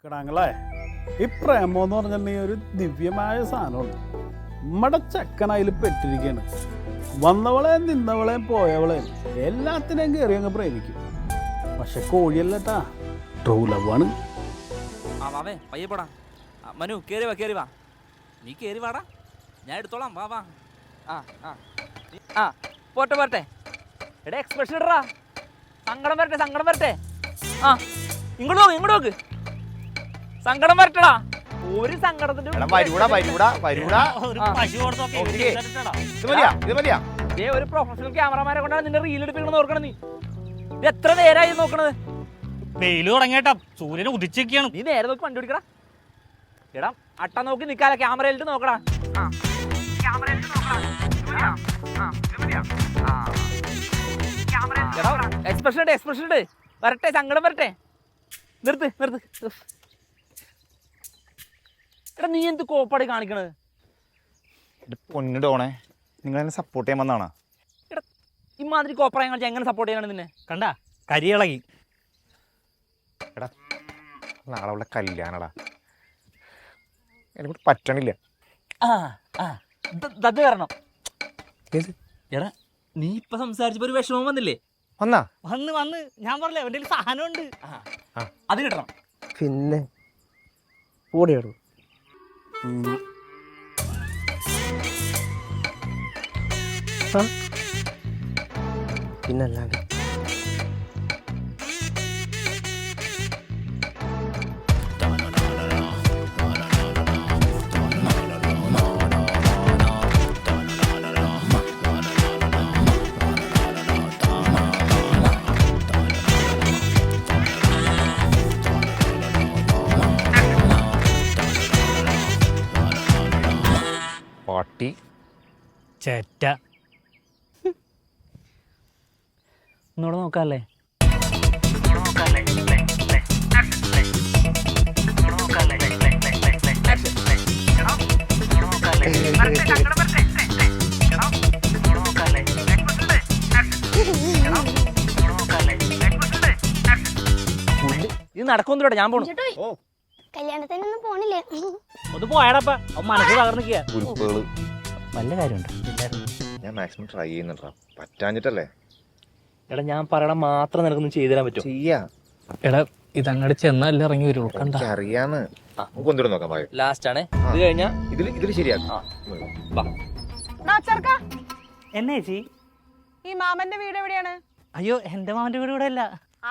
കിടാങ്ങളെ ഈ പ്രേമം എന്ന് പറഞ്ഞിട്ടുണ്ടെങ്കിൽ ഒരു ദിവ്യമായ സാധനമാണ്. നമ്മുടെ ചെക്കൻ അതിൽ പെട്ടിരിക്കുകയാണ്. വന്നവളെയും നിന്നവളെയും പോയവളെയും എല്ലാത്തിനെയും കയറി അങ്ങ് പ്രേമിക്കും. പക്ഷെ കോഴിയല്ലട്ടാ, ട്രൂ ലവാണ്. വാവേ പയ്യെ പോടാ. മനു കേറി വാ കേറി വാ. നീ കേറി വാടാ, ഞാൻ എടുത്തോളാം. വാ വാ. ആ പോട്ടെ പോട്ടെ. എടാ എക്സ്പ്രഷൻ ഇടറാ. സങ്കടം വരട്ടെ സങ്കടം വരട്ടെ. ആ ഇങ്ങോട്ട് നോക്ക് ഇങ്ങോട്ട് നോക്ക്. സങ്കടം വരട്ടടാ. ഒരു സങ്കടത്തിന്റെ ഒരു പ്രൊഫഷണൽ ക്യാമറമാനെ കൊണ്ടാണ് നിന്റെ റീൽ എടുപ്പിക്കണമെന്ന് ഓർക്കണം. നീ ഇത് എത്ര നേരമായി നോക്കണത്? വെയില് തുടങ്ങിയേട്ടാ, സൂര്യന് ഉദിച്ചൊക്കെയാണ്. നീ നേരെ നോക്കി വണ്ടി പിടിക്കടാ. എടാ അട്ട നോക്കി നിക്കാല, ക്യാമറയിലിട്ട് നോക്കടാ. എക്സ്പ്രഷൻ ഇട് എക്സ്പ്രഷൻ ഇട്. വരട്ടെ സങ്കടം വരട്ടെ. നിർത്ത് നിർത്ത്. എടാ നീ എന്ത് കോപ്പാടി കാണിക്കണത്? പൊന്നിടോണേ, നിങ്ങൾ എന്നെ സപ്പോർട്ട് ചെയ്യാൻ വന്നാണ്. എടാ ഇമാതിരി കോപ്പറായി കാണിച്ചാൽ എങ്ങനെ സപ്പോർട്ട് ചെയ്യണം നിന്നെ? കണ്ട കരിയിളകി. എടാ നാളെ അവളുടെ കല്യാണടാ, എനിക്ക് പറ്റണില്ല. അത് കാരണം എടാ നീ ഇപ്പൊ സംസാരിച്ചപ്പോ ഒരു വിഷമം വന്നില്ലേ? വന്നാ വന്ന് വന്ന് ഞാൻ പറഞ്ഞില്ലേ അവന്റെ സാധനം ഉണ്ട്, അത് കിട്ടണം. പിന്നെ ഓടിയാടും പിന്നല്ലാണ്ട് പാട്ടി ചേറ്റ. ഒന്നുകൂടെ നോക്കാല്ലേ? ഇത് നടക്കൊന്നുമില്ല, ഞാൻ പോണു. കല്യാണത്തിനൊന്നും പോണില്ലേ? ഒന്ന് പോയാടപ്പ, മനസ്സ് തകർന്നിക്കുക. ഉരുപ്പുകള് നല്ല കാര്യമുണ്ട്. ഞാൻ മാക്സിമം ട്രൈ ചെയ്യുന്നുണ്ടാ, പറ്റാഞ്ഞിട്ടല്ലേ. എടാ ഞാൻ പറയണ മാത്രം നിനക്കൊന്നും ചെയ്തു തരാൻ പറ്റുമോ? ചെയ്യാ. എടാ ഇതങ്ങോട്ട് ചെന്നല്ലേ ഇറങ്ങി വരുള്ളൂ. അറിയാന്ന് കൊണ്ടുവരും നോക്കാം. പായ ലാസ്റ്റ് ആണ് ഇത് കഴിഞ്ഞാ ഇതില് ശരിയാക്കാം. എന്നെ ചേച്ചി, ഈ മാമന്റെ വീട് എവിടെയാണ്? അയ്യോ എന്റെ മാമന്റെ വീട് ഇവിടെ അല്ല.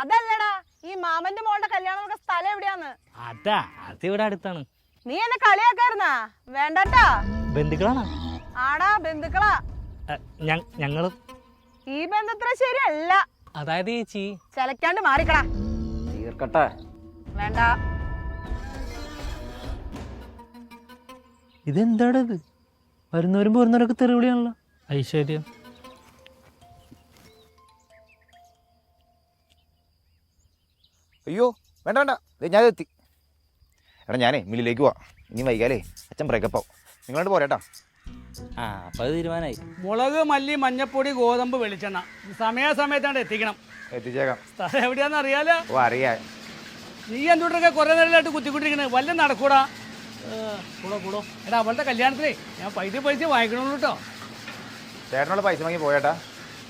അതല്ലടാ, ഈ മാമന്റെ മോളുടെ കല്യാണം നടക്കുന്ന സ്ഥലം എവിടെയാന്ന്? അതാ അത് ഇവിടെ അടുത്താണ്. നീ എന്നെ കളിയാക്കായിരുന്നാ? വേണ്ടട്ടാ. ബന്ധുക്കളാണ്. ആടാ ബന്ധുക്കളാ. ഞങ്ങള് ഈ ബന്ധത്തിന് ശരിയല്ല. അതായത് ചേച്ചി ചെലക്കാണ്ട് മാറിക്കടാ. തീർക്കട്ടെ. വേണ്ട. ഇതെന്താണ് ഇത്? വരുന്നവരും പോരുന്നവരൊക്കെ തെറിവിളിയാണല്ലോ. ഐശ്വര്യം അയ്യോ വേണ്ട വേണ്ട, ഞാൻ എത്തി. എടാ ഞാനേ മില്ലിലേക്ക് പോവാ, ഇനി വൈകാലേ അച്ഛൻ ബ്രേക്കപ്പ് ആവും. നിങ്ങളോട് പോരാട്ടാ. അപ്പൊ അത് തീരുമാനമായി. മുളക്, മല്ലി, മഞ്ഞപ്പൊടി, ഗോതമ്പ്, വെളിച്ചെണ്ണ സമയാസമയത്താണ് എത്തിക്കണം. എത്തിച്ചേക്കാം. സ്ഥലം എവിടെയാന്ന് അറിയാലോ? ഓ അറിയാ. നീ എന്തുകൊണ്ടൊക്കെ കുറെ നേരമായിട്ട് കുത്തിക്കൊണ്ടിരിക്കണേ? വല്ല നടക്കൂടാ. കൂടോ എടാ, അവളുടെ കല്യാണത്തിനേ ഞാൻ പൈസ വാങ്ങിക്കണുള്ളൂ കേട്ടോ. ചേട്ടനോട് പൈസ വാങ്ങി പോയേട്ടാ,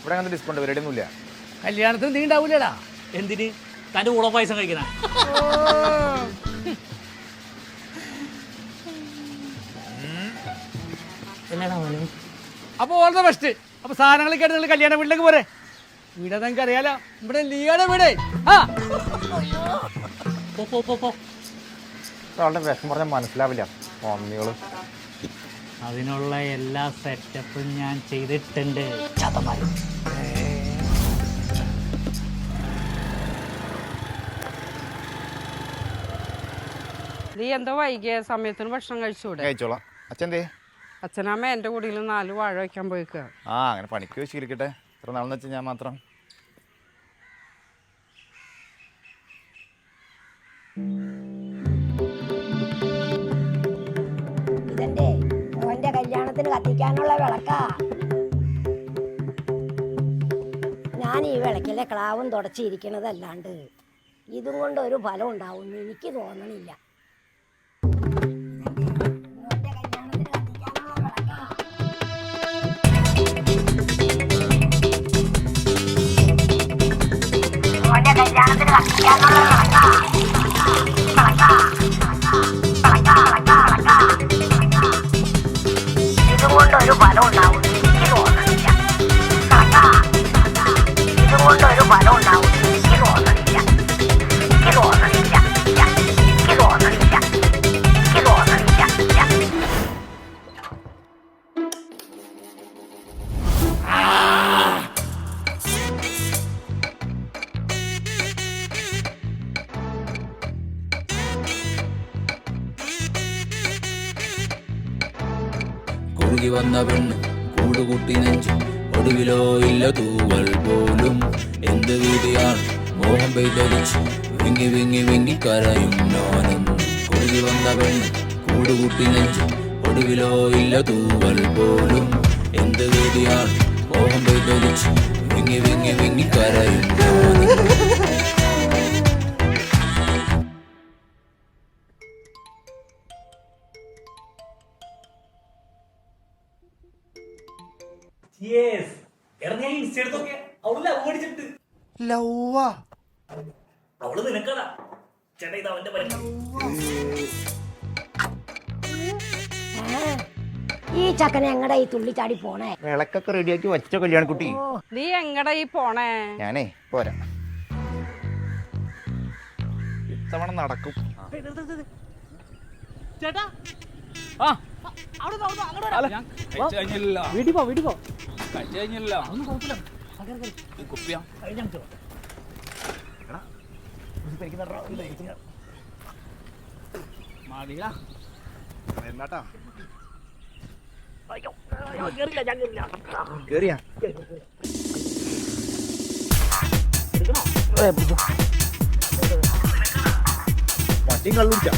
ഇവിടെ അങ്ങനത്തെ ഡിസ്കൗണ്ട് പരിപാടിയൊന്നുമില്ല. കല്യാണത്തിന് നീ ഉണ്ടാവൂലേടാ. എന്തിന്? തന്റെ കൂടെ പൈസ കഴിക്കുന്ന. അപ്പൊ ഓൾ ദ ബെസ്റ്റ്. അപ്പൊ സാധനങ്ങളൊക്കെ ആയിട്ട് നിങ്ങൾ കല്യാണ വീട്ടിലേക്ക് പോരെ. വീട് നിങ്ങൾക്ക് അറിയാലോ, ഇവിടെ ലീയുടെ വീട്. അവളുടെ വിഷം പറഞ്ഞാൽ മനസ്സിലാവില്ല. മമ്മികള് അതിനുള്ള എല്ലാ സെറ്റപ്പും ഞാൻ ചെയ്തിട്ടുണ്ട്. നീ എന്താ വൈകിയ സമയത്തിന് ഭക്ഷണം കഴിച്ചൂടെ? കഴിച്ചോളാം. അച്ഛൻ്റെ അച്ഛനമ്മ എന്റെ കൂടിയിൽ 4 വാഴ വയ്ക്കാൻ പോയിക്കുക. അങ്ങനെ പണിക്ക് ശീലിക്കട്ടെ. എത്ര നാളെന്ന് വെച്ചാൽ ഞാൻ മാത്രം. ഇതെന്റെ മോന്റെ കല്യാണത്തിന് കത്തിക്കാനുള്ള വിളക്കാ. ഞാൻ ഈ വിളക്കിലെ ക്ലാവും തുടച്ചിരിക്കണതല്ലാണ്ട് ഇതും കൊണ്ട് ഒരു ഫലം ഉണ്ടാവുമെന്ന് എനിക്ക് തോന്നണില്ല. മോന്റെ കല്യാണത്തിന് കത്തിക്കാനുള്ള വിളക്കാ. മോന്റെ കല്യാണത്തിന് കത്തിക്കാനുള്ള വിളക്കാ. ഇതും കൊണ്ട് ഒരു ഫലം ഉണ്ടാവുമെന്ന് എനിക്ക് തോന്നണില്ല. ഇതും കൊണ്ട് ഒരു ഫലം ഉണ്ടാവുമെന്ന് എനിക്ക് തോന്നണില്ല. എനിക്ക് തോന്നണില്ല. എനിക്ക് തോന്നണില്ല. എനിക്ക് തോന്നണില്ല. കുറുകി വന്ന പെണ്ണ് കൂടുകൂട്ടി നെഞ്ചു ഒടുവിലോ ഇല്ല തൂവൽ പോലും എന്ത് വീതിയാണ് മോഹം പെയ്തൊലിച്ച് വിങ്ങി വിങ്ങി വിങ്ങി കരയും ഞാനെന്ന് കുറുകി വന്ന പെണ്ണ് കൂടുകൂട്ടി നെഞ്ചു ഒടുവിലോ ഇല്ല തൂവൽ പോലും എന്ത് വീതിയാണ് മോഹം പെയ്തൊലിച്ച് വിങ്ങി വിങ്ങി വിങ്ങി കരയും ഞാനെന്ന് അവള് നിനക്കടാ ചേട്ടാ ഇത് അവന്റെ പരീക്ഷ. ഈ ചക്കനെ എങ്ങടാ ഈ തുള്ളിച്ചാടി പോണേ? വിളക്കൊക്കെ റെഡിയാക്കി വച്ച കല്യാണക്കുട്ടി. നീ എങ്ങടാ ഈ പോണേ? ഞാനേ പോരാ, ഇത്തവണ നടക്കും. ചേട്ടാ ആ അവിടെ വീട്ടിൽ പോ വീട്ടിൽ പോ. കുപ്പിയാ കേറിയാ വണ്ടിയും കള്ളുടിച്ചാ.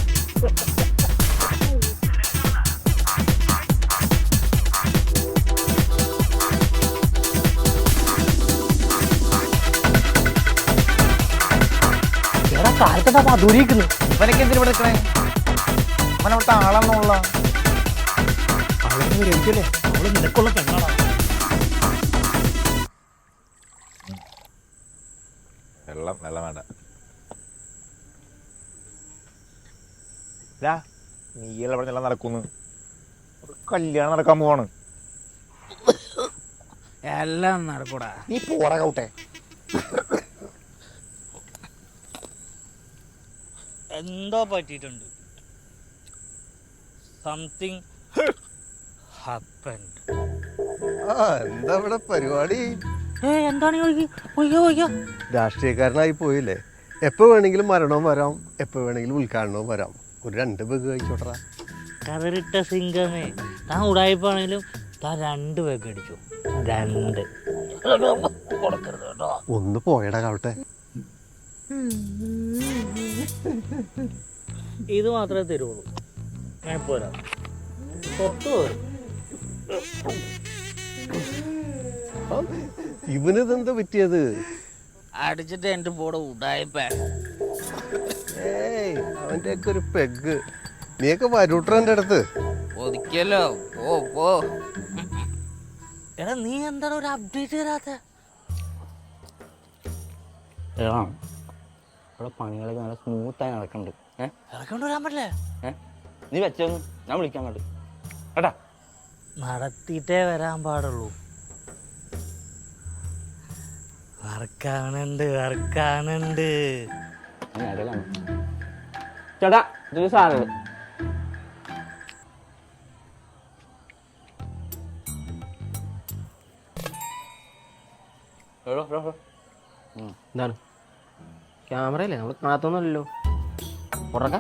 കാലത്തെന്താ ദൂരിക്കുന്നു? ഇവനൊക്കെ എന്തിനു ഇവിടെ നിൽക്കണേ? അവനവിടുത്തെ ആളാണെന്നുള്ള എനിക്കല്ലേ അവള് നിനക്കുള്ള പെണ്ണാടാ. വെള്ളം വേണ്ട. നീയല്ല ഇവിടെ എല്ലാം നടക്കുന്നു. കല്യാണം നടക്കാൻ പോവാണ്. എല്ലാം നടക്കൂടാ. നീ പോടാ കൗട്ടെ. എന്തോ പറ്റിയിട്ടുണ്ട്. Something happened. എന്താ ഇവിടെ പരിപാടി? എന്താണ് രാഷ്ട്രീയക്കാരനായി പോയില്ലേ? എപ്പോ വേണമെങ്കിലും മരണവും വരാം, എപ്പോ വേണമെങ്കിലും ഉദ്ഘാടനവും വരാം. ഒരു 2 ബഗ് കഴിച്ചോട്ടറാ. കറിട്ട സിംഗമേ, താൻ ഉടായിപ്പാണെങ്കിലും താൻ 2 ബഗ് അടിച്ചു. 2 കൊടുക്കരുത് കേട്ടോ. ഒന്ന് പോയടാ കാവട്ടെ. ഇത് മാത്രമേ തരുള്ളൂ. ഞാൻ പോരാ, പുറത്തു പോരും. ഇവനിതെന്താ പറ്റിയത്? അടിച്ചിട്ട് എന്റെ പോടെ ഉടായിപ്പ. ഏയ് അവന്റെ ഒക്കെ ഒരു പെഗ്. നീയൊക്കെ വരൂട്ടറ എന്റെ അടുത്ത്. ഒതുക്കിയല്ലോ, പോ പോ. എടാ നീ എന്താണ് ഒരു അപ്ഡേറ്റ് തരാത്ത? ഇവിടെ പണികളൊക്കെ നല്ല സ്മൂത്തായി നടക്കുന്നുണ്ട്. ഇറക്കൊണ്ട് വരാൻ പറ്റില്ലേ? നീ വെച്ചൊന്ന് ഞാൻ വിളിക്കാൻ വേണ്ടി കേട്ടാ. നടത്തിയിട്ടേ വരാൻ പാടുള്ളൂ. വർക്കാണുണ്ട് വർക്കാണുണ്ട്. ചേട്ടാ ഇത് സാധനം എന്താണ്? ക്യാമറയല്ലേ, നമ്മൾ കാണാത്തൊന്നുമല്ലല്ലോ. ഉറക്ക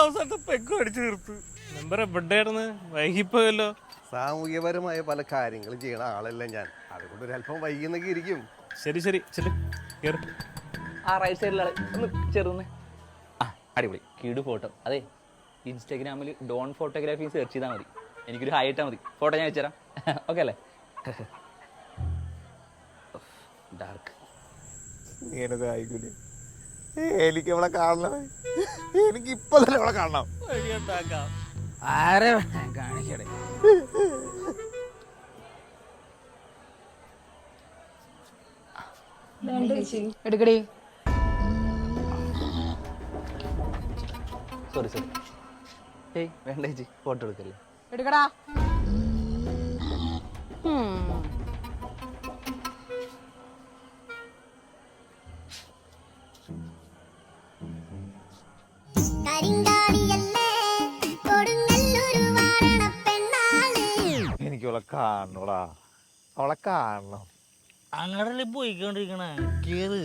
അവസാനത്തെ പെഗ് അടിച്ചു തീർത്തു. നമ്പർ എവിടെയായിരുന്നു? വൈകിപ്പോയല്ലോ. സാമൂഹ്യപരമായ പല കാര്യങ്ങളും ചെയ്യണ ആളല്ല ഞാൻ. അതുകൊണ്ട് ഒരു അല്പം വൈകുന്നൊക്കെ ഇരിക്കും. ശരി ശരി ചെല്ലു. ആ റൈറ്റ് സൈഡിലാണ് ഒന്ന് ചെറുന്ന്. ആ അടിപൊളി കീട് ഫോട്ടോ. അതെ ഇൻസ്റ്റാഗ്രാമിൽ ഡോൺ ഫോട്ടോഗ്രാഫി സെർച്ച് ചെയ്താൽ മതി. എനിക്കൊരു ഹായ് ഇട്ടാൽ മതി. ഫോട്ടോ ഞാൻ വെച്ചുതരാം. ഓക്കെ അല്ലേ? ഡാർക്ക്. ഇങ്ങനത്തെ ആയിക്കൂല. എനിക്ക് അവളെ കാണണം. എനിക്ക് ഇപ്പൊ തന്നെ അവളെ കാണണം. ആരെ കാണിക്കടേ. എടുക്കടി. സോറി. ഏയ് വേണ്ട ചേച്ചി, ഫോട്ടോ എടുക്കല്ലേ. എടുക്കടാ. എനിക്ക് അവളെ കാണണോടാ. അവളെ കാണണം. അങ്ങടല്ലേ പോയിക്കൊണ്ടിരിക്കണേ. കേറ്.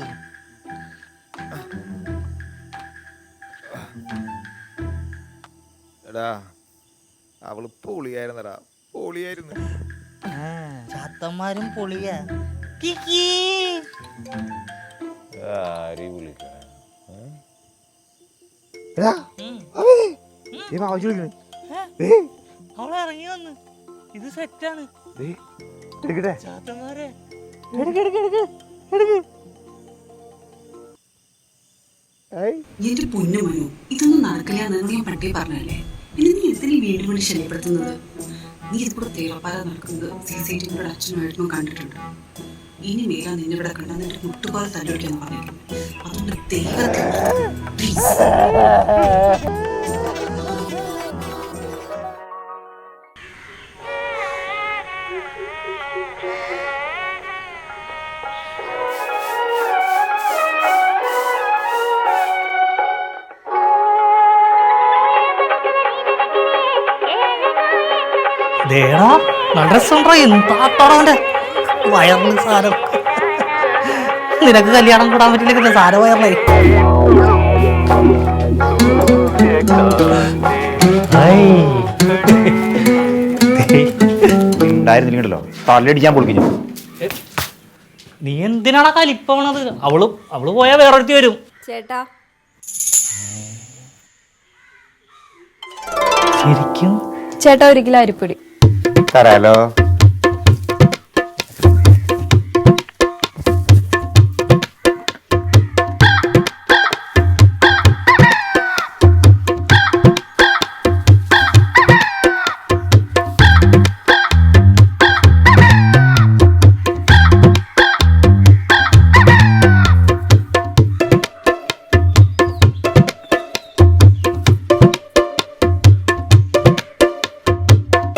എടാ അവള് പൊളിയായിരുന്നടാ. പൊളിയായിരുന്നു. ചാത്തന്മാരും പൊളിയാ. ആരെയും വിളിക്കണേ. അവളെ ഇറങ്ങി വന്ന്. ഇത് സെറ്റാണ്. ചാത്തന്മാരെ എന്റെ പൊന്നു മനു, ഇതൊന്നും നടക്കില്ല എന്ന് ഞാൻ പണ്ടേ പറഞ്ഞല്ലേ. പിന്നെ നീ എന്തിനീ വീണ്ടും വേണ്ടി ശല്യപ്പെടുത്തുന്നത്? നീ ഇതിലൂടെ തേവപ്പാറ നടക്കുന്നത് CCTV അച്ഛനുമായിട്ടും കണ്ടിട്ടുണ്ട്. ഇനി മേലാ നിന്നെ ഇവിടെ കണ്ടാൽ നിന്റെ മുട്ടുപോലെ തല്ലിവെക്കാന്ന് പറഞ്ഞിരിക്കുന്നത്. അതുകൊണ്ട് ദൈവത്തിൽ പ്ലീസ്. ദേടാ നല്ല രസമുണ്ടോ? എന്താത്തോടെ വയറിന് സാരം. നിനക്ക് കല്യാണം കൂടാൻ പറ്റില്ല സാരം വയറിലേ. ഉണ്ടായിരുന്നില്ലല്ലോ തല്ലടിക്കാൻ പൊളിക്കുന്നു. നീ എന്തിനാടാ കലിപ്പവണത്? അവള് പോയാ വേറൊരുത്തി വരും. ചേട്ടാ ശരിക്കും ചേട്ടാ 1 കിലോ അരിപ്പൊടി തരാലോ.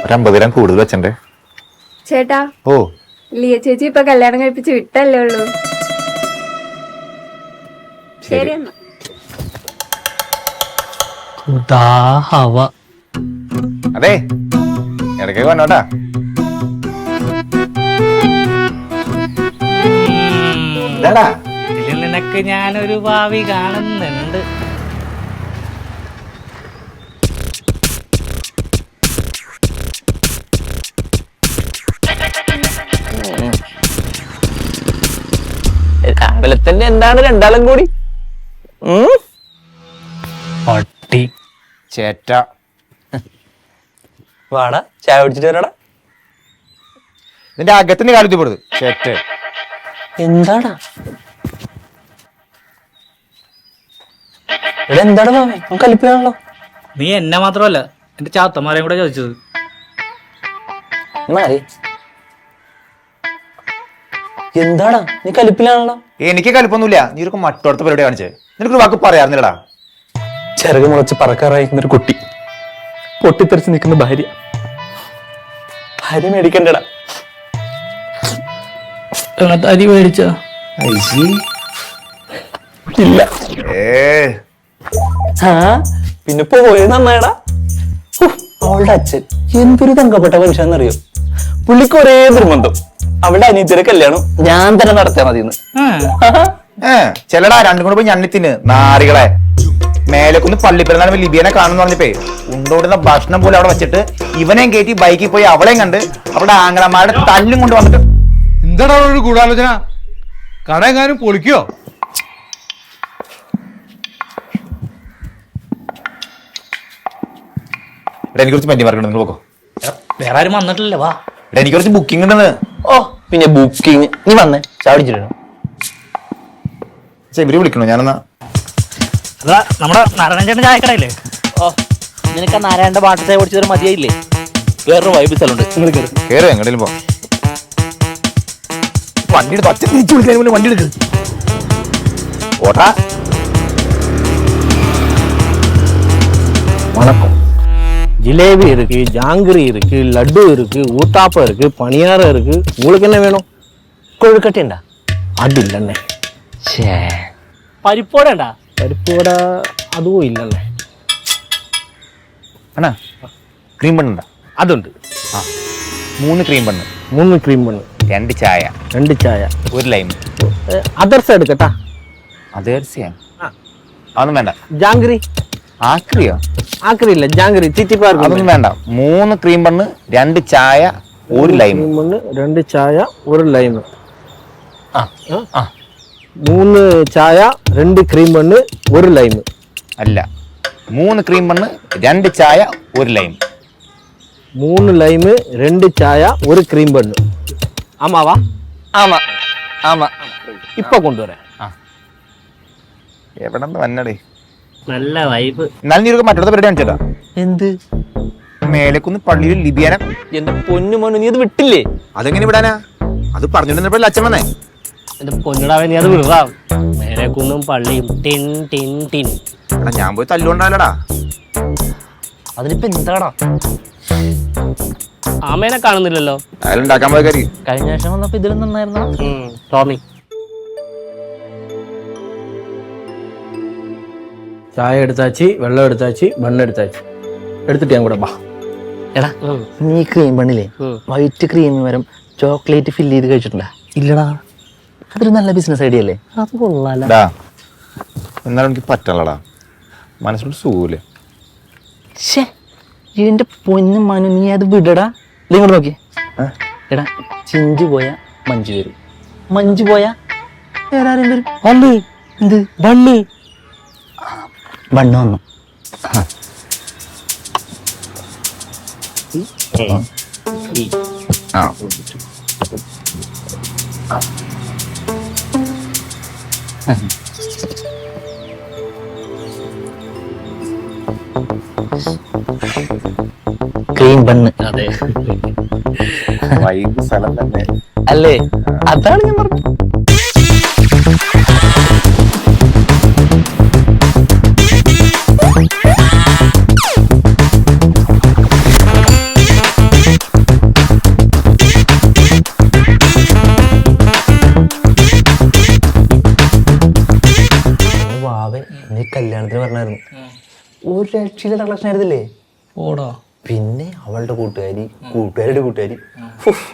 ഒരു 50 ഗ്രാം കൂടുതൽ വെച്ചണ്ടേ ചേട്ടാ. ഓ ലിയ ചേച്ചി ഇപ്പൊ കല്യാണം കഴിപ്പിച്ച് വിട്ടല്ലേ ഉള്ളൂ. ശരി എന്നാ. അതെ ഇടയ്ക്കൊക്കെ വന്നോട്ടാ. ഇതിൽ നിനക്ക് ഞാനൊരു ഭാവി കാണുന്നുണ്ട്. അമ്പലത്തിന്റെ എന്താണ് രണ്ടാളും കൂടി? പട്ടി ചേറ്റ. വാടാ ചായ കുടിച്ചിട്ട് വരാടാ. നിന്റെ അകത്തിന്റെ കാലത്ത് പെടുത് ചേറ്റ. എന്താടാ ഇവിടെ എന്താണ് മാമേ? നമുക്ക് കലിപ്പിയാണല്ലോ. നീ എന്നെ മാത്രമല്ല എന്റെ ചാത്തന്മാരെയും കൂടെ ചോദിച്ചത്. എന്താടാ നീ കലിപ്പിലാണല്ലോ. എനിക്ക് കലിപ്പൊന്നുമില്ല. നീ ഒരു മറ്റോടത്തെ പരിപാടി കാണിച്ചേ. നിനക്കൊരു വാക്ക് പറയാറുന്നില്ലടാ. ചിറക് മുളച്ച് പറക്കാറായിരിക്കുന്ന ഒരു കുട്ടി, പൊട്ടിത്തെറിച്ച് നിൽക്കുന്ന ഭാര്യ. ഭാര്യ മേടിക്കണ്ടടാ. അരി മേടിച്ച ഇല്ല. ആ പിന്നെ പോയത് നന്നായടാ. അവളുടെ അച്ഛൻ എന്തൊരു തങ്കപ്പെട്ട മനുഷ്യന്നറിയോ. പുള്ളിക്ക് ഒരേ നിർബന്ധം, അവളുടെ അനിയത്തിയുടെ കല്യാണം ഞാൻ തന്നെ നടത്തിയാൽ മതിയെന്ന്. ചെല്ലടാ രണ്ടും കൂടെ പോയി ഞണ്ണിത്തിന് നാറികളെ. മേലേക്കൊന്ന് പള്ളിപ്പെരുന്നാൾ ലിബിയനെ കാണുന്നു പറഞ്ഞപ്പേ ഉണ്ടോടുന്ന ഭക്ഷണം പോലെ അവിടെ വെച്ചിട്ട് ഇവനെയും കയറ്റി ബൈക്കിൽ പോയി അവളെയും കണ്ട് അവിടെ ആംഗളന്മാരുടെ തല്ലും കൊണ്ട് വന്നിട്ട്. എന്താടാ ഒരു ഗൂഢാലോചന? കട എങ്ങാനും പൊളിക്കോ? എടാ എനിക്ക് കുറച്ച് പറ്റി മാർക്കുണ്ട്, നിങ്ങൾ പോക്കോ. വേറെ ആരും വന്നിട്ടില്ല, വാ. എടാ എനിക്ക് കുറച്ച് ബുക്കിംഗ് ഉണ്ടെന്ന്. ഓ പിന്നെ ബുക്കിങ്, നീ വന്നേ ചാടിച്ചിട്ടോ. ഇവര് വിളിക്കണോ? ഞാനെന്നാ അതാ നമ്മുടെ നാരായണ ചേട്ടൻ ചായക്കടയില്ലേ? ഓ നിനക്ക് ആ നാരായണന്റെ വാട്ടർ ചായ കുടിച്ചത് മതിയായില്ലേ? വേറൊരു വൈബ് സ്ഥലമുണ്ട്, നിങ്ങൾ കയറി. കേറ്, എങ്ങോട്ടേലും പോ. വണ്ടി എടുത്ത് അച്ഛൻ തിരിച്ചു വിളിക്കാൻ വണ്ടി എടുക്ക്. ഓട്ടാ வணக்கம். ஜிலேபி இருக்கு, ஜாங்கிரி இருக்கு, லட்டு இருக்கு, ஊத்தாப்பம் இருக்கு, பணியாரம் இருக்கு. உங்களுக்கு என்ன வேணும்? കൊഴുക്കട്ട ഉണ്ടാ? அது இல்லைண்ணே. പരിപ്പോട ഉണ്ടാ? പരിപ്പോട അതും ഇല്ലண்ணേ. അണ്ണാ ക്രീം ബണ്ണുണ്ടാ? അതുണ്ട്. ആ 3 ക്രീം ബണ്ണ്, 3 ക്രീം ബണ്ണ്, 2 ചായ, 2 ചായ, 1 ലൈം. അതർസ് എടുക്കട്ടാ? അത് അതൊന്നും വേണ്ട. ജാങ്കിരി? ആക്രിയോ? ആക്രി ഇല്ല, ജാങ്കിരി ചിറ്റിപ്പാർക്ക്. അതൊന്നും വേണ്ട. 3 ക്രീം ബണ്ണ്, 2 ചായ, 1 ലൈം. 2 ചായ 1 ലൈം. ആ ആ 3 ചായ 2 ക്രീം ബണ്ണ് 1 ലൈം. അല്ല, 3 ക്രീം ബണ്ണ്, 2 ചായ, 1 ലൈം. 3 ലൈം 2 ചായ 1 ക്രീം ബണ്ണ്. ആമാവാ? ആമാ ആമാ, ഇപ്പൊ കൊണ്ടുവരാം. എവിടെ നിന്ന് വന്നടേ? നല്ല വൈബ്. എന്നാലും നീ മറ്റൊരു പരിപാടി കാണിച്ചേട്ടാ. എന്ത്? മേലേക്കുന്ന് പള്ളിയിൽ ലിബിയാന. എന്റെ പൊന്നു മോനു, നീ അത് വിട്ടില്ലേ? അതെങ്ങനെ വിടാനാ? അത് പറഞ്ഞിട്ടുണ്ടപ്പോഴല്ലേ അച്ഛൻ വന്നേ. എന്റെ പൊന്നിടാവേ, നീ അത് വിടാം. മേലേക്കുന്നും പള്ളിയും ടിൻ ടിൻ ടിൻ. എടാ ഞാൻ പോയി തല്ലുകൊണ്ടാലടാ. അതിനിപ്പോ എന്താടാ? ആമേനെ കാണുന്നില്ലല്ലോ. അയാൾ ഉണ്ടാക്കാൻ പോയ കാര്യം. കഴിഞ്ഞ ആഴ്ച വന്നപ്പോ ഇതിലും നന്നായിരുന്നോ? ടോമി, ചായ എടുത്താച്ചി, വെള്ളം എടുത്താച്ചി, ബണ്ണ് എടുത്താച്ചി. എടുത്തിട്ട് ഞാൻ കൂടെ ബാ. എടാ നീ ക്രീം ബണ്ണില്ലേ, വൈറ്റ് ക്രീം വരും ചോക്ലേറ്റ് ഫില്ല് ചെയ്ത് കഴിച്ചിട്ടുണ്ടാ? ഇല്ലടാ. അതൊരു നല്ല ബിസിനസ് ഐഡിയ അല്ലേ? അത് കൊള്ളാലോ. എന്നാലും എനിക്ക് പറ്റണല്ലടാ, മനസ്സിലോട്ട് സുഖമില്ലേ. ശേ എന്റെ പൊന്നു മനു, നീ അത് വിടടാ. ഇങ്ങോട്ട് നോക്കി. എടാ ചിഞ്ചു പോയാ മഞ്ജു വരും, മഞ്ജു പോയാ വേറെ ആരും വരും. ബണ്ണ്. എന്ത് ബണ്ണ്? ബണ്ണ് വന്നു. Cream bun. അതെ, വൈകി സ്ഥലം തന്നെ അല്ലേ? അതാണ് ഞാൻ പറഞ്ഞു. വാവേ നീ കല്യാണത്തിന് പറഞ്ഞായിരുന്നു, ഒരു രക്ഷയില്ലാത്ത കളക്ഷൻ ആയിരുന്നില്ലേ? ഓടോ. പിന്നെ അവളുടെ കൂട്ടുകാരി, കൂട്ടുകാരുടെ കൂട്ടുകാരി,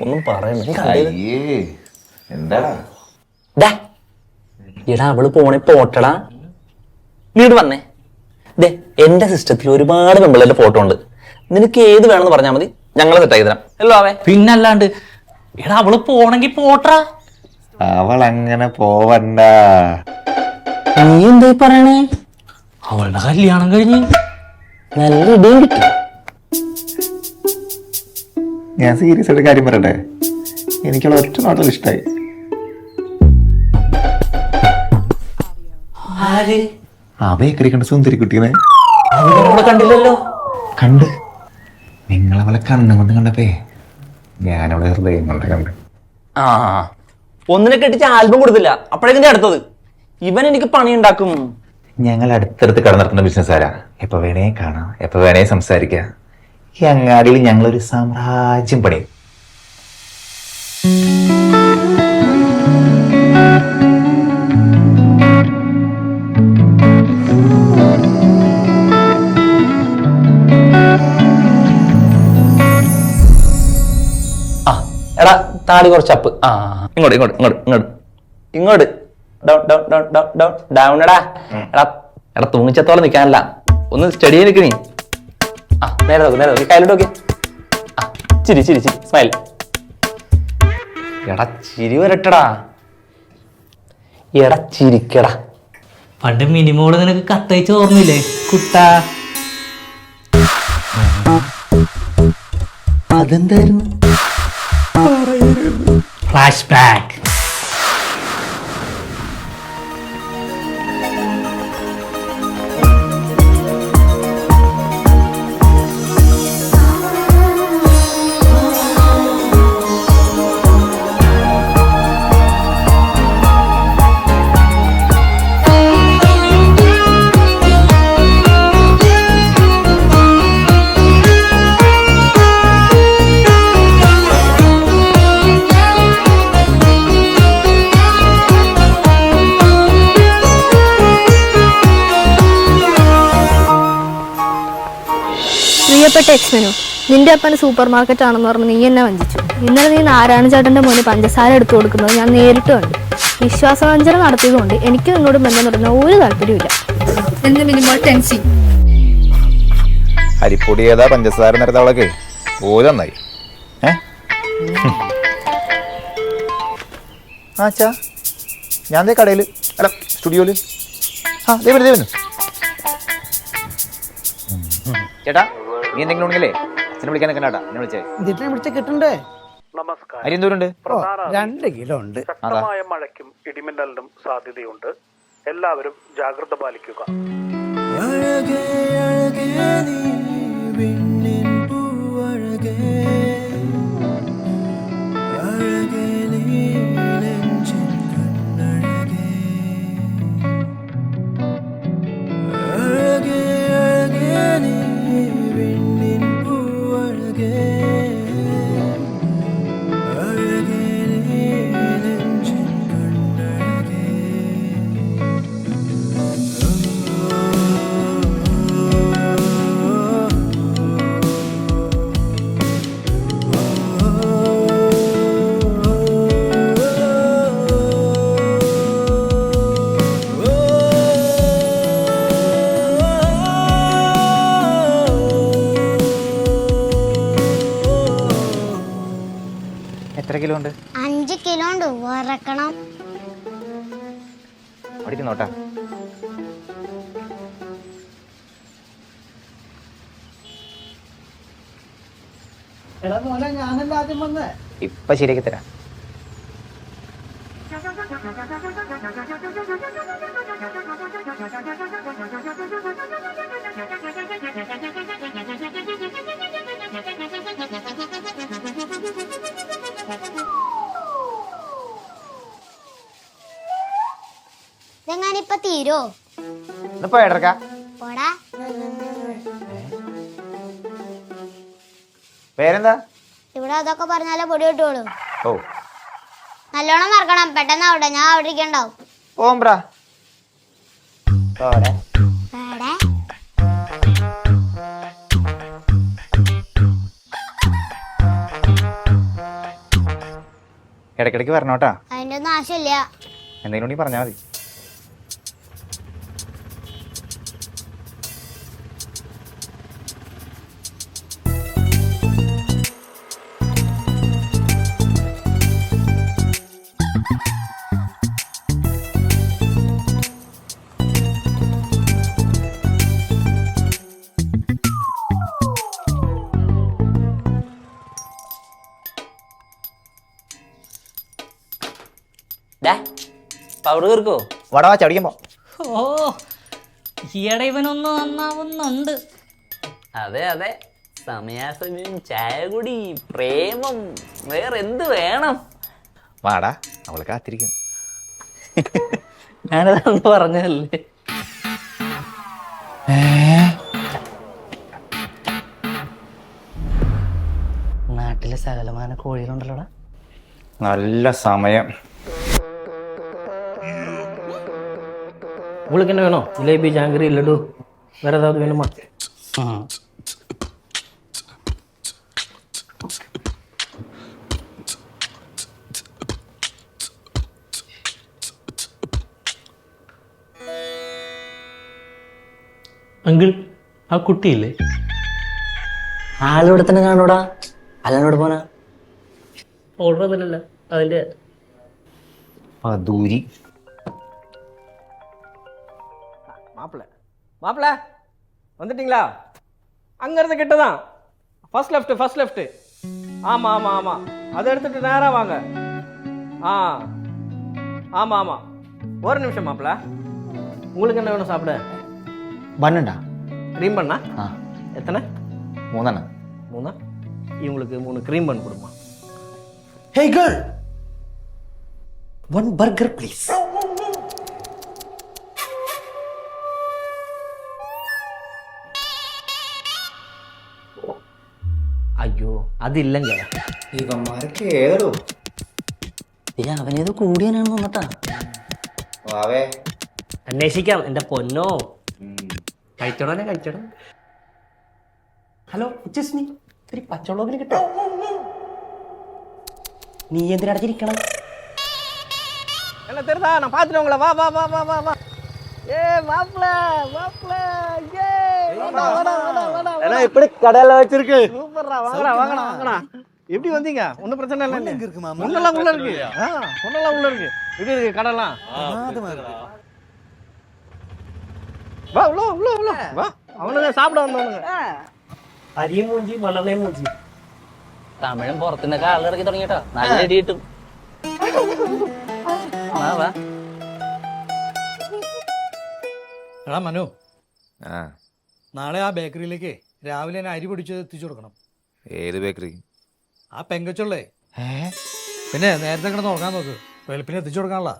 ഒന്നും പറയണ്ട. എന്താടാ? എടാ അവള് പോണേ പോട്ടടാ. നീട് വന്നേ. ദേ എന്റെ സിസ്റ്റത്തിൽ ഒരുപാട് പെമ്പിളേന്റെ ഫോട്ടോ ഉണ്ട്. നിനക്ക് ഏത് വേണമെന്ന് പറഞ്ഞാൽ മതി, ഞങ്ങളെ സെറ്റാക്കി തരാം. അല്ലോ അവേ? പിന്നല്ലാണ്ട്. എടാ അവള് പോണെങ്കി പോട്ടറാ. അവൾ അങ്ങനെ പോവണ്ട. നീ എന്തായി പറയണേ? അവളുടെ കല്യാണം കഴിഞ്ഞ് നല്ല ഇടയും കിട്ടി. ഞാൻ സീരിയസ് ആയിട്ട് കാര്യം പറയട്ടെ, എനിക്കുള്ള ഒറ്റ നോട്ടം ഇഷ്ടമായി. അവയെ കടിക്കണ്ട സുന്ദരി കുട്ടീനെ കണ്ടില്ലല്ലോ. കണ്ട്, നിങ്ങളവളെ കണ്ണും കൊണ്ട് കണ്ടപ്പേ ഞാനവളെ ഹൃദയം കൊണ്ട് കണ്ട്. ആ ഒന്നിനെ കെട്ടിച്ച് ആൽബം കൊടുത്തില്ല, അപ്പോഴേക്കും അടുത്തത് ഇവൻ എനിക്ക് പണി ഉണ്ടാക്കും. ഞങ്ങൾ അടുത്തടുത്ത് കട നടത്തുന്ന ബിസിനസ്സുകാരാ. എപ്പോ വേണേ കാണാം, എപ്പോ വേണേ സംസാരിക്കാം. ഈ അങ്ങാടിയിൽ ഞങ്ങളൊരു സാമ്രാജ്യം പണിയും. എടാ താടി കുറച്ച് അപ്പ്. ആ ഇങ്ങോട്ട് ഇങ്ങോട്ട് ഇങ്ങോട്ട് ഇങ്ങോട്ട് ഇങ്ങോട്ട് down down down down down down. എടാ എടാ എടാ തൂങ്ങിച്ചത്തോളം നിൽക്കാനല്ല, ഒന്ന് സ്റ്റഡി ചെയ്ത് നിൽക്കണേ. ആ നേരെ നോക്ക്, നേരെ നോക്കി, കയ്യിലോട്ട് നോക്കി. ആ ചിരി ചിരി ചിരി, സ്മൈൽ. എടാ ചിരി വരട്ടടാ. എടാ ചിരിക്കടാ. പണ്ട് മിനിമോള് നിനക്ക് കത്തയച്ച് ഓർമ്മയില്ലേ കുട്ടാ? അതെന്തായിരുന്നു? Flash back. പ്രിയപ്പെട്ട എക്സ്മെനു, നിന്റെ അപ്പന് സൂപ്പർ മാർക്കറ്റ് ആണെന്ന് പറഞ്ഞ് നീ എന്നെ വഞ്ചിച്ചു. ഇന്നലെ നീ നാരായണ ചേട്ടന്റെ മോന് പഞ്ചസാര എടുത്തു കൊടുക്കുന്നത് ഞാൻ നേരിട്ട് കണ്ടു. വിശ്വാസവഞ്ചന നടത്തിയതുകൊണ്ട് എനിക്ക് നിന്നോട് ബന്ധം തുടങ്ങാൻ ഒരു താല്പര്യമില്ല. എന്ന് മിനിമോൾ ടെൻസി. അരിപ്പൊടി ഏതാ പഞ്ചസാര നിരത്തവളൊക്കെ ഓരോ നന്നായി. ആച്ചാ ഞാൻ ദേ കടയിൽ അല്ല സ്റ്റുഡിയോയില്. ദേ വരുന്നു. ചേട്ടാ നീ എന്തെങ്കിലും ഉണ്ടെങ്കിലേ അച്ഛനെ വിളിക്കാൻ നിൽക്കണ്ടാ. എന്നെ വിളിച്ചേ വിളിച്ച കിട്ടണ്ടേ? അരി എന്തോരുണ്ട്? 2 കിലോ ഉണ്ട്. ശക്തമായ മഴയ്ക്കും ഇടിമിന്നലിനും സാധ്യതയുണ്ട്. എല്ലാവരും ജാഗ്രത പാലിക്കുക. എത്ര കിലോ ഉണ്ട്? 5 കിലോ ഉണ്ട്. വറക്കണം. നോട്ടാ. ഇപ്പൊ ശരിയാക്കി തരാം. ഇതെങ്ങാനിപ്പ തീരോ? പോയടക്ക പോടാ. പേരെന്താ? ഇവിടെ അതൊക്കെ പറഞ്ഞാലേ പൊടി കിട്ടുള്ളൂ. ഓ നല്ലോണം മറക്കണം. പെട്ടെന്ന് അവിടെ ഞാൻ അവിടെ ഇരിക്കണ്ടാവും. ഓംബ്രാ ഇടയ്ക്കിടയ്ക്ക് വരണോട്ടാ. അതിന്റെ ഒന്നും ആവശ്യമില്ല. എന്തെങ്കിലും ഉണ്ടെങ്കിൽ പറഞ്ഞാൽ മതി. പൗഡർ തീർക്കോ? വടവാ ചടിക്കുമ്പോ. ഓ ഈയിടെ ഇവനൊന്ന് നന്നാവുന്നുണ്ട്. അതെ അതെ, സമയാസമയം ചായ കുടി, പ്രേമം, വേറെ എന്ത് വേണം? വാടാ, അവളെ കാത്തിരിക്കും. ഞാനതൊന്ന് പറഞ്ഞതല്ലേ. നാട്ടിലെ സകലമാന കോഴികളുണ്ടല്ലോടാ. നല്ല സമയം. உங்களுக்கு என்ன வேணும்? ஜிலேபி, ஜாங்கிரி, லட்டு, வேற ஏதாவது வேணுமா? അങ്കിൾ, ആ കുട്ടിയില്ലേ? ആളിവിടെ തന്നെ കാണൂടാ. അല്ലാണ്ട് പോനാ ഓർഡർ തന്നെയല്ല അതിന്റെ ദൂരി. மாப்பிள்ள வந்துட்டீங்களா? அங்கேருந்து கிட்ட தான். First left. ஆமா. அதை எடுத்துட்டு நேரா வாங்க. ஆமா. ஒரு நிமிஷம் மாப்பிள்ள. உங்களுக்கு என்ன வேணும் சாப்பிட? ബണ്ണുണ്ടാ? க்ரீம் பண்ணா? ആ. எத்தனை? 3. இவங்களுக்கு 3 க்ரீம் பண்ண கொடுமா. Hey girl, 1 burger please. അയ്യോ അതില്ലങ്ക. ഇവന്മാരൊക്കെ ഏതോ അവനേതോ കൂടിയാനാണ് തോന്നട്ടാ. വാവേ അന്വേഷിക്കാം എന്റെ പൊന്നോ. കഴിച്ചോടാ. ഹലോ ഉച്ചസ്മി, ഒരു പച്ചവെള്ളത്തിന് കിട്ടോ? നീ എന്തിനടച്ചിരിക്കണം? என்ன தெரியுதா? நான் பார்த்துட்டு உங்களை வா. ஏ மாப்பிள்ள ஏ வாடா. இப்படி கடையில வச்சிருக்கு. சூப்பர்ரா. வாங்கடா. எப்படி வந்தீங்க? ஒன்றும் பிரச்சனை இல்லை. பொண்ணெல்லாம் உள்ள இருக்கு. எப்படி இருக்கு கடைலாம்? வா உள்ள வா. அவனுங்க சாப்பிட வந்தவனுங்க. അരിയും മൂഞ്ചി വെള്ളയും മൂഞ്ചി. തമിഴും പുറത്തുനിന്നൊക്കെ ആളിറക്കി തുടങ്ങിട്ടോ. നല്ല അടി കിട്ടും. വാ. എടാ മനു, ആ. നാളെ ആ ബേക്കറിയിലേക്ക് രാവിലെ തന്നെ അരി പൊടിച്ചത് എത്തിച്ചു കൊടുക്കണം. ഏത് ബേക്കറി? ആ പെങ്കച്ചുള്ളേ. പിന്നെ നേരത്തെ കിടന്ന് ഉറങ്ങാൻ നോക്ക്. വെളുപ്പിനെ എത്തിച്ചു കൊടുക്കാനുള്ള.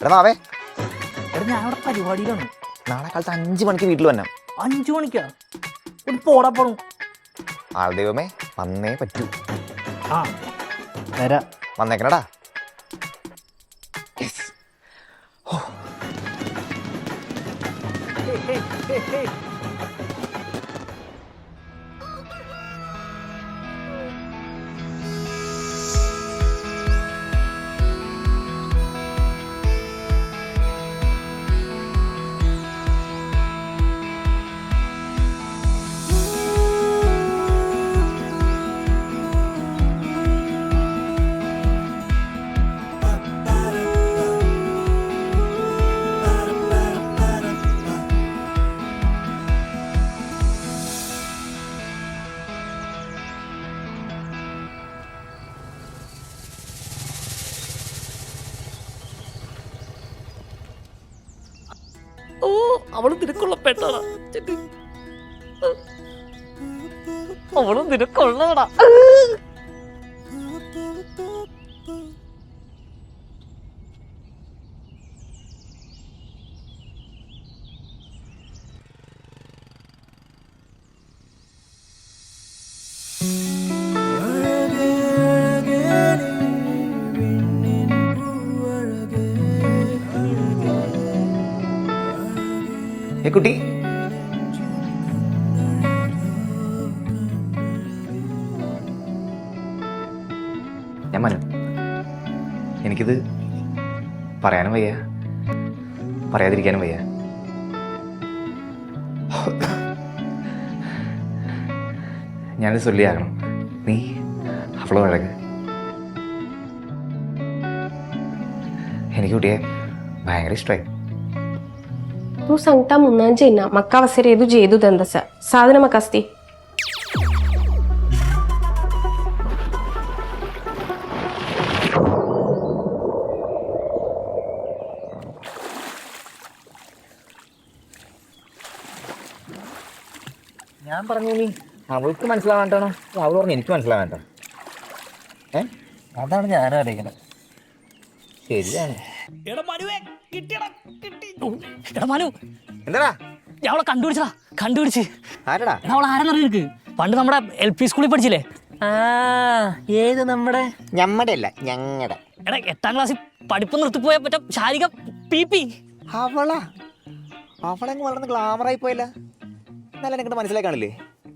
എടാ വാവേ, ഞാൻ അവിടെ പരിപാടിയിലാണ്. നാളെ കാലത്ത് 5 മണിക്ക് വീട്ടിൽ വന്നാ. 5 മണിക്കാ? ഒരു പോടപ്പുറം. ആൾ ദൈവമേ വന്നേ പറ്റൂ. ആ വരാ. വന്നേക്കണടാ. ഓ അവള് നിനക്കുള്ളപ്പെട്ടാടാ. അവള് നിനക്കുള്ളതാടാ. ഏ കുട്ടി, ഞാൻ മനു. എനിക്കിത് പറയാനും വയ്യ, പറയാതിരിക്കാനും വയ്യ. ഞാനത് ചൊല്ലിയാകണം. നീ അവളോ അഴക്. എനിക്ക് കുട്ടിയെ ഭയങ്കര ഇഷ്ടമായി. तू सांगता मुन्नांचे ना मक्का वसरेदू जेदू दंदसा साधन मकास्ती ഞാൻ പറഞ്ഞു നീ അവൾക്ക് മനസ്സിലാവാണ്ടാണോ അവൾ പറഞ്ഞു എനിക്ക് മനസ്സിലാവാണ്ട? അതാണ് ഞാൻ അറിയിക്കുന്നത്. ശരിയാണ്. എന്താ ഞാൻ അവളെ കണ്ടുപിടിച്ച്. ആരടാ അവളെ ആരെന്നറിയ? പണ്ട് നമ്മുടെ LP സ്കൂളിൽ പഠിച്ചില്ലേ? ഏത് നമ്മുടെ? ഞമ്മടെ അല്ല, ഞങ്ങടെ. എടാ 8ാം ക്ലാസ്സിൽ പഠിപ്പ് നിർത്തിപ്പോയ പറ്റ ശാരിക PP. അവളങ്ങ് വളർന്ന് ഗ്ലാമറായി പോയല്ല. എന്നാലും എനിക്കിട്ട് മനസ്സിലായി കാണില്ലേ?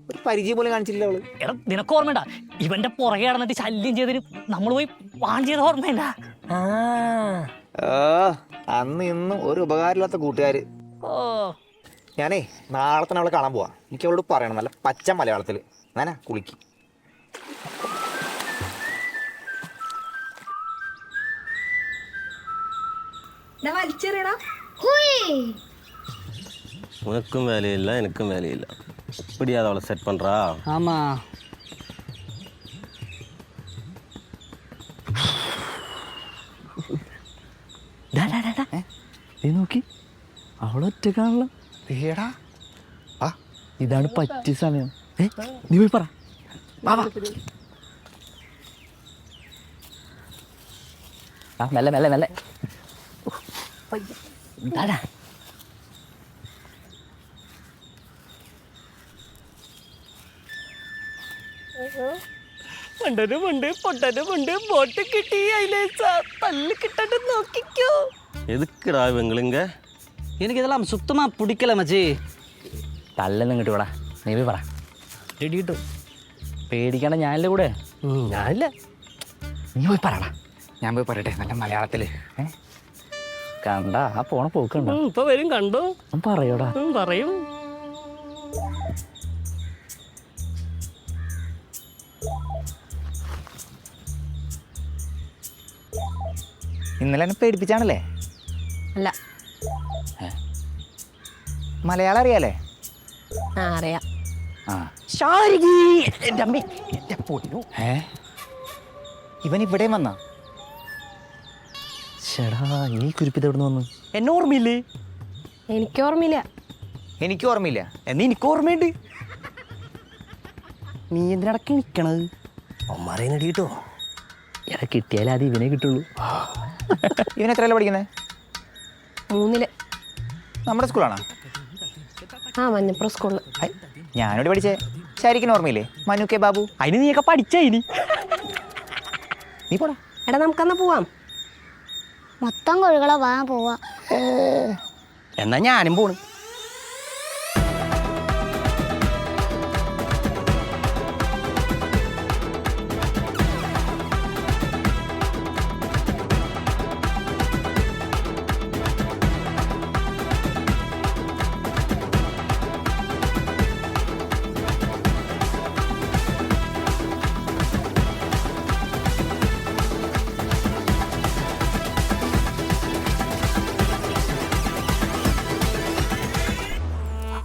ഒരു പരിചയം പോലും കാണിച്ചില്ല അവള്. എടാ നിനക്ക് ഓർമ്മയുണ്ടാ ഇവന്റെ പുറകെ നടന്നിട്ട് ശല്യം ചെയ്തതിന് നമ്മൾ പോയി വാൺ ചെയ്ത ഓർമ്മയുണ്ടാ? അന്ന് ഇന്നും ഒരു ഉപകാരമില്ലാത്ത കൂട്ടുകാര്. ഓ ഞാനേ നാളെ തന്നെ അവളെ കാണാൻ പോവാ. എനിക്ക് അവളോട് പറയണം നല്ല പച്ച മലയാളത്തിൽ. ഞാനാ കുളിക്ക്. உனக்கும் வேலையில்லை எனக்கும் வேலையில்லை. இப்படியாவது அவளை செட் பண்ணுறா. ஆமாம். നീ നോക്കി അവളൊറ്റക്കാണല്ലോ. ഇതാണ് പറ്റിയ സമയം. നീ പോയി പറ. മെല്ലെ മെല്ലെ മെല്ലെ. മണ്ടനുമുണ്ട് പൊട്ടനുമുണ്ട് ബോട്ട് കിട്ടി അതിലേച്ച തല്ല് കിട്ടണ്ട് നോക്കിക്കോ. எதுக்குடா இவங்களுங்க? എനിക്ക് ഇതെല്ലാം സുത്തമാ പിടിക്കല മച്ചി. തല്ലെന്നും കിട്ടൂടാ. നീ പോയി പറ. ഇടി കിട്ടും. പേടിക്കണ്ട, ഞാനില്ല കൂടെ. ഞാനില്ല. നീ പോയി പറടാ. ഞാൻ പോയി പറയട്ടെ നല്ല മലയാളത്തില്. കണ്ട ആ പോണ പോക്കണ്ട. ഇപ്പൊ വരും കണ്ടോ. പറയൂടാ. പറയും. ഇന്നലെ എന്നെ പേടിപ്പിച്ചാണല്ലേ? അല്ല. മലയാളം അറിയാലേ? അറിയാം. ഇവൻ ഇവിടെ വന്ന ചേടാ ഈ കുരിപ്പിത് എവിടെ വന്നു? എന്നെ ഓർമ്മയില്ലേ? എനിക്ക് ഓർമ്മയില്ല. എനിക്ക് ഓർമ്മയില്ല. എന്നാ എനിക്ക് ഓർമ്മയുണ്ട്. നീ എന്തിനടക്കി നിക്കണത്? അമ്മാരെ നടി കിട്ടോ. എടാ കിട്ടിയാലേ അത് ഇവനെ കിട്ടുള്ളൂ. ഇവൻ എത്രയല്ല പഠിക്കുന്നത്? 3 നമ്മുടെ സ്കൂളാണോ? മഞ്ഞപ്പുറം സ്കൂളിൽ. ഞാനിവിടെ പഠിച്ചേ. ശരിക്കും ഓർമ്മയില്ലേ? മനു കെ ബാബു. അതിന് നീയൊക്കെ പഠിച്ചായിനി. നീ പോടാ. എടാ നമുക്കന്ന് പോവാം. മൊത്തം കോഴികളെ വാങ്ങാൻ പോവാ. എന്നാ ഞാനും പോണു.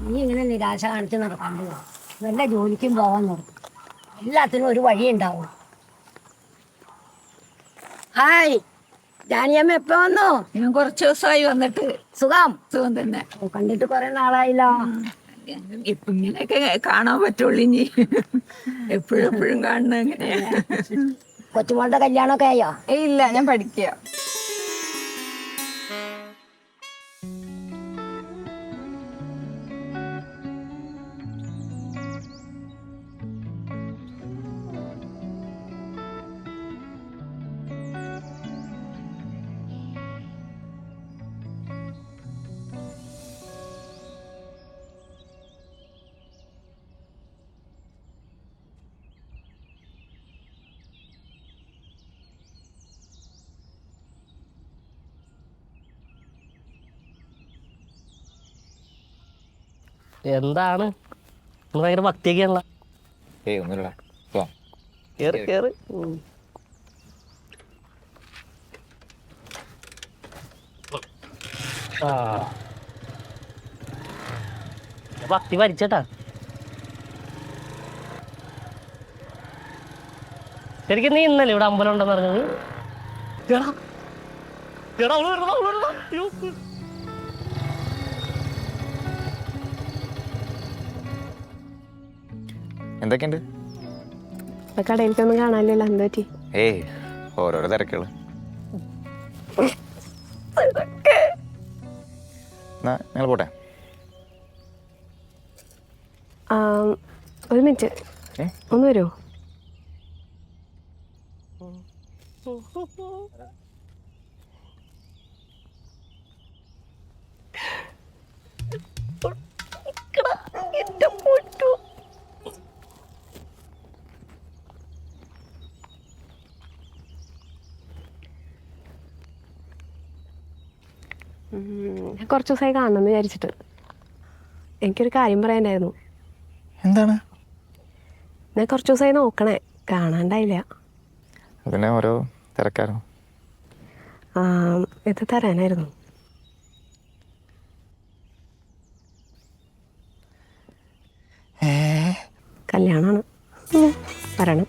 നീ ഇങ്ങനെ നിരാശ കാണിച്ച് നടക്കാണ്ട് വല്ല ജോലിക്കും പോകാൻ നോക്കും. എല്ലാത്തിനും ഒരു വഴി ഉണ്ടാവും. ഹായ്, ജാനിയമ്മ എപ്പോ വന്നു? ഞാൻ കുറച്ച് ദിവസമായി വന്നിട്ട്. സുഖം? സുഖം തന്നെ. കണ്ടിട്ട് കുറെ നാളായില്ലോ. ഇപ്പൊ ഇങ്ങനെയൊക്കെ കാണാൻ പറ്റുള്ളൂ. ഇനി എപ്പോഴും കാണുന്ന എങ്ങനെയാ? കൊച്ചുമോളുടെ കല്യാണമൊക്കെ ആയോ? ഇല്ല, ഞാൻ പഠിക്കുക. എന്താണ് ഭയങ്കര ഭക്തിയൊക്കെയാണല്ലോ. ഒന്നുമില്ല. കേറ് കേറ്. ഭക്തി ഭരിച്ചേട്ടാ. ശരിക്കും നീ ഇന്നലെ ഇവിടെ അമ്പലം ഉണ്ടെന്ന് പറഞ്ഞത്? എന്തൊക്കെയുണ്ട്? കടയിലേക്കൊന്നും കാണാനില്ലല്ലോ. എന്താ പറ്റി? ഓരോരോ തിരക്കുകള്. നിങ്ങൾ പോട്ടെ. ഒരു മിനിറ്റ്, ഒന്ന് വരുമോ? കുറച്ച് ദിവസമായി കാണണമെന്ന് വിചാരിച്ചിട്ട്. എനിക്കൊരു കാര്യം പറയാനായിരുന്നു. എന്താണ്? ഞാൻ കുറച്ച് ദിവസമായി നോക്കണേ, കാണാണ്ടായില്ല. പിന്നെ ഓരോ തിരക്കാരോ? ഇത് തരാനായിരുന്നു. കല്യാണമാണ്, വരണം.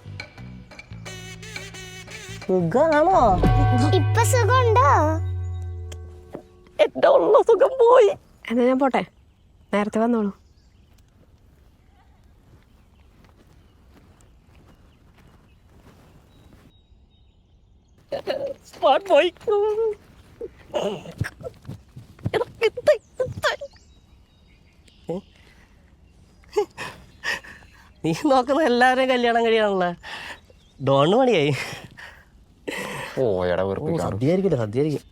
സുഖാണോ? ഇപ്പൊ സുഖമുണ്ടോ? എന്റെ ഉള്ള സുഖം പോയി. എന്നാ ഞാൻ പോട്ടെ, നേരത്തെ വന്നോളൂ. Smart boy. നീ നോക്കുന്ന എല്ലാവരെയും കല്യാണം കഴിയാണല്ലോ. ഡോണ് പണിയായി. സദ്യയായിരിക്കും സദ്യയായിരിക്കും.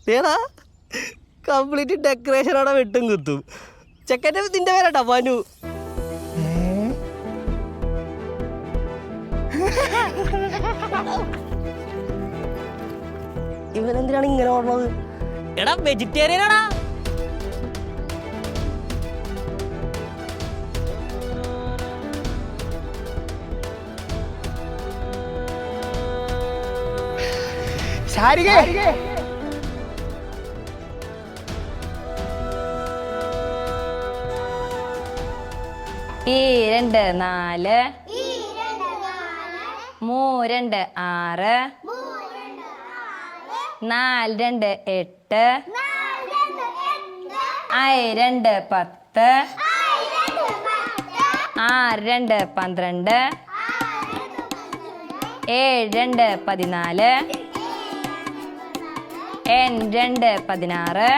തേടാ കംപ്ലീറ്റ് ഡെക്കറേഷനോടെ വെട്ടും കുത്തും. ചെക്കൻ്റെ നിന്റെ പേരാട്ടാ മനു. ഇവനെന്തിനാണ് ഇങ്ങനെ ഓടുന്നത്? എടാ വെജിറ്റേറിയനാടാ. ഈ 2 4 3 2 6 4 2 8 5 2 10 6 2 12 7 2 14 2 16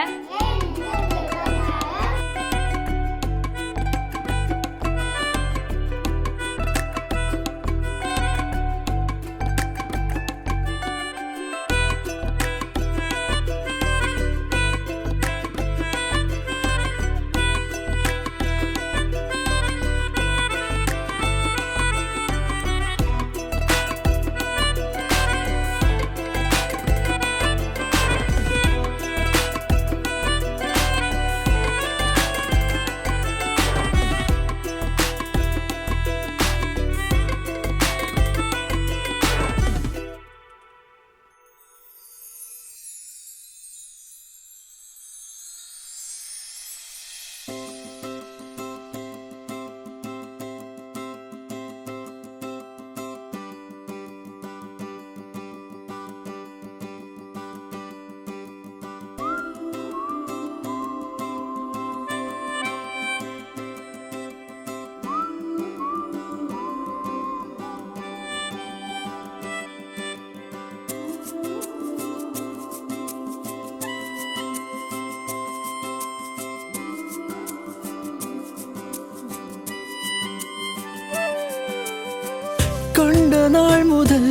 കണ്ട നാൾ മുതൽ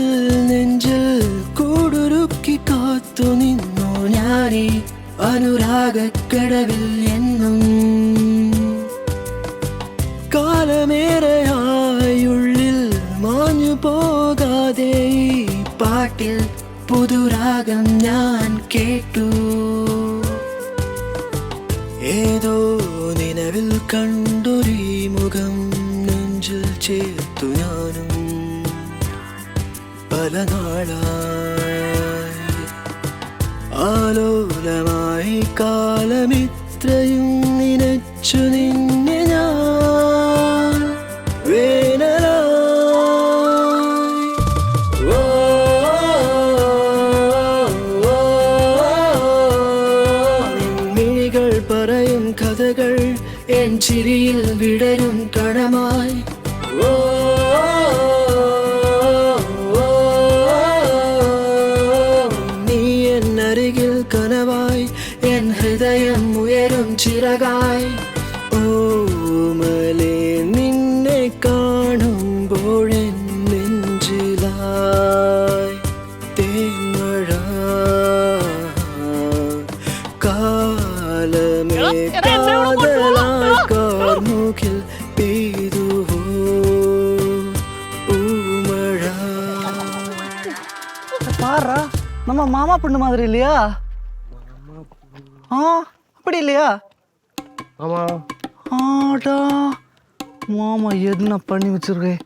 നെഞ്ചിൽ കൂടുരുക്കി കാത്തു നിന്നു ഞാനീ അനുരാഗക്കടവിൽ എന്നും. കാലമേറെയായുള്ളിൽ മാഞ്ഞു പോകാതെ ഈ പാട്ടിൽ പുതുരാഗം ഞാൻ കേട്ടു. ഏതോ നിലവിൽ കണ്ടൊരീ മുഖം നെഞ്ചിൽ ചേർത്തു ഞാനും പല നാളായി. ആലോലമായി കാലമിത്രയും നിനച്ചു നിന്നെ ഞാൻ വേനലായി. ഓ, മിഴികൾ പറയും കഥകൾ എൻ ചിരിയിൽ വിടരും കണമായി. ഓ, കനവായി എൻ ഹൃദയം ഉയരും ചിറകായി. ഓമലേ നിന്നെ കാണുമ്പോഴെൻ നെഞ്ചിലായി തേന്മഴ. കാലമേ കാതലായി കാർമുകിൽ പെയ്തുവോ പൂമഴ. நம்ம மாமா பொண்ணு மாதிரி இல்லையா? அப்படி இல்லையா? ஆமா. ஆடா மாமா என்ன பண்ணி வச்சிருக்கேன்.